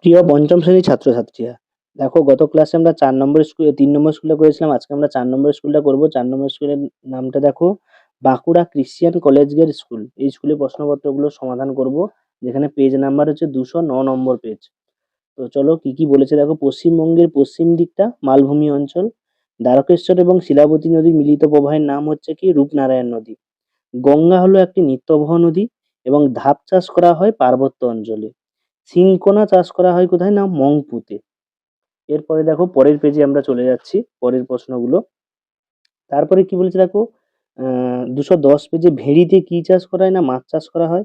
প্রিয় পঞ্চম শ্রেণীর ছাত্রছাত্রীরা, দেখো গত ক্লাসে আমরা 3 নম্বর স্কুলে করেছিলাম। আজকে আমরা 4 নম্বর স্কুলটা করব। 4 নম্বর স্কুলের নামটা দেখো, Bankura christian college gate school. এই স্কুলে প্রশ্নপত্রগুলো সমাধান করব, যেখানে পেজ নাম্বার হচ্ছে 209 নম্বর পেজ। তো চলো কি কি বলেছে দেখো। পশ্চিমবঙ্গের পশ্চিম দিকটা মালভূমি অঞ্চল। দ্বারকেশ্বর এবং শিলাবতী নদীর মিলিত প্রবাহের নাম হচ্ছে কি রূপনারায়ণ নদী। গঙ্গা হলো একটি নিত্যবহ নদী এবং ধাপ চাষ করা হয় পার্বত্য অঞ্চলে। সিনকোনা চাষ করা হয় কোথায় না মংপুতে। এরপরে দেখো পরের পেজে আমরা চলে যাচ্ছি পরের প্রশ্নগুলো। তারপরে কি বলেছে দেখো, 210 পেজে ভেড়িতে কি চাষ করা হয় না মাছ চাষ করা হয়।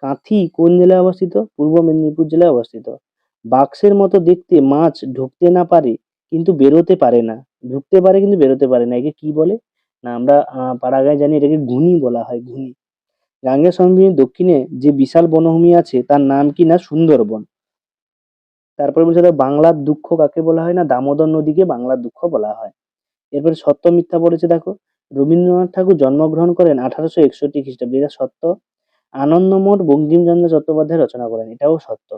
কাঁথি কোন জেলায় অবস্থিত? পূর্ব মেদিনীপুর জেলায় অবস্থিত। বাক্সের মতো দেখতে মাছ ঢুকতে না পারে কিন্তু বেরোতে পারে না, ঢুকতে পারে কিন্তু বেরোতে পারে না, একে কি বলে? না আমরা পাড়াগাঁয়ে জানি এটাকে ঘুনি বলা হয়, ঘুনি। গাঙ্গেয় সমভূমির দক্ষিণে যে বিশাল বনভূমি আছে তার নাম কি না সুন্দরবন। তারপরে বলছে দেখো, বাংলার দুঃখ কাকে বলা হয় না দামোদর নদীকে বাংলার দুঃখ বলা হয়। এরপরে সত্য মিথ্যা বলেছে দেখো, রবীন্দ্রনাথ ঠাকুর জন্মগ্রহণ করেন 1861 খ্রিস্টাব্দে, এটা সত্য। আনন্দমঠ বঙ্কিমচন্দ্র চট্টোপাধ্যায় রচনা করেন, এটাও সত্য।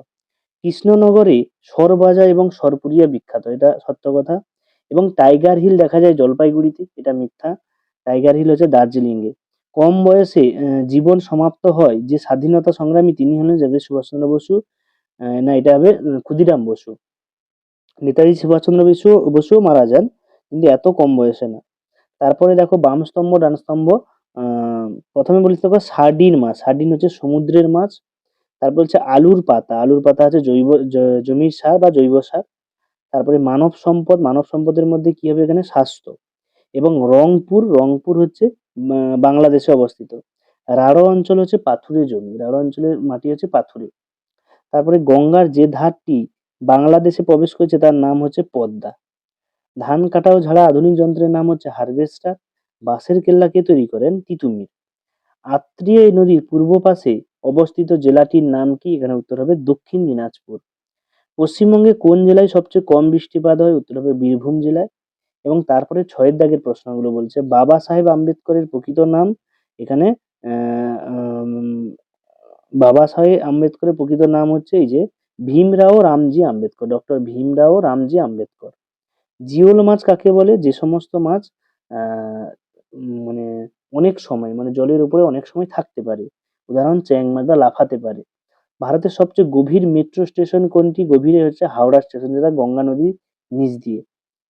কৃষ্ণনগরে সরবাজা এবং সরপুরিয়া বিখ্যাত, এটা সত্য কথা। এবং টাইগার হিল দেখা যায় জলপাইগুড়িতে, এটা মিথ্যা। টাইগার হিল হচ্ছে দার্জিলিংয়ে। কম বয়সে জীবন সমাপ্ত হয় যে স্বাধীনতা সংগ্রামী তিনি হলেন নেতাজি সুভাষচন্দ্র বসু। না, এটা হবে ক্ষুদিরাম বসু। নেতাজি সুভাষচন্দ্র বসুও মারা যান, কিন্তু এত কম বয়সে না। তারপরে দেখো বাম স্তম্ভ ডান স্তম্ভ। প্রথমে বলতে দেখো সার্ডিন মাছ, সার্ডিন হচ্ছে সমুদ্রের মাছ। তারপর হচ্ছে আলুর পাতা, আলুর পাতা হচ্ছে জমির সার বা জৈব সার। তারপরে মানব সম্পদ, মানব সম্পদের মধ্যে কি হবে এখানে স্বাস্থ্য। এবং রংপুর, রংপুর হচ্ছে বাংলাদেশে অবস্থিত। রাঢ় অঞ্চল হচ্ছে পাথুরে জমি, রাঢ় অঞ্চলের মাটি হচ্ছে পাথুরে। তারপরে গঙ্গার যে ধারটি বাংলাদেশে প্রবেশ করেছে তার নাম হচ্ছে পদ্মা। ধান কাটা ও ঝাড়া আধুনিক যন্ত্রের নাম হচ্ছে হারভেস্টার। বাঁশের কেল্লা কে তৈরি করেন? তিতুমির। আত্রাই নদীর পূর্ব পাশে অবস্থিত জেলাটির নাম কি? এখানে উত্তর হবে দক্ষিণ দিনাজপুর। পশ্চিমবঙ্গে কোন জেলায় সবচেয়ে কম বৃষ্টিপাত হয়? উত্তর হবে বীরভূম জেলায়। এবং তারপরে ছয়ের দাগের প্রশ্নগুলো বলছে, বাবা সাহেব আম্বেদকরের প্রকৃত নাম। এখানে বাবা সাহেব আম্বেদকরের প্রকৃত নাম হচ্ছে এই যে ভীমরাও রামজি আম্বেদকর, ডক্টর ভীমরাও রামজি আম্বেদকর। জিওল মাছ কাকে বলে? যে সমস্ত মাছ আহ মানে অনেক সময় মানে জলের উপরে অনেক সময় থাকতে পারে, উদাহরণ চ্যাং মাছ বা লাফাতে পারে। ভারতের সবচেয়ে গভীর মেট্রো স্টেশন কোনটি? গভীরে হচ্ছে হাওড়া স্টেশন, যেটা গঙ্গা নদীর নিচ দিয়ে,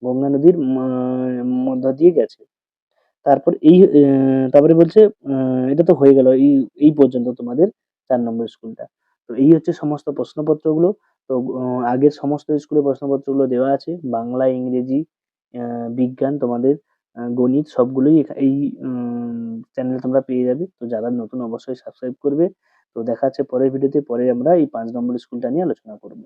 গঙ্গা নদীর মধ্য দিয়ে গেছে। তারপর তারপরে বলছে এটা তো হয়ে গেল এই এই পর্যন্ত তোমাদের 4 নম্বর স্কুলটা। তো এই হচ্ছে সমস্ত প্রশ্নপত্রগুলো। তো আগের সমস্ত স্কুলের প্রশ্নপত্রগুলো দেওয়া আছে, বাংলা, ইংরেজি, বিজ্ঞান, তোমাদের গণিত সবগুলোই এই চ্যানেলে তোমরা পেয়ে যাবে। তো যারা নতুন অবশ্যই সাবস্ক্রাইব করবে। তো দেখা হচ্ছে পরের ভিডিওতে, পরে আমরা এই 5 নম্বর স্কুলটা নিয়ে আলোচনা করব।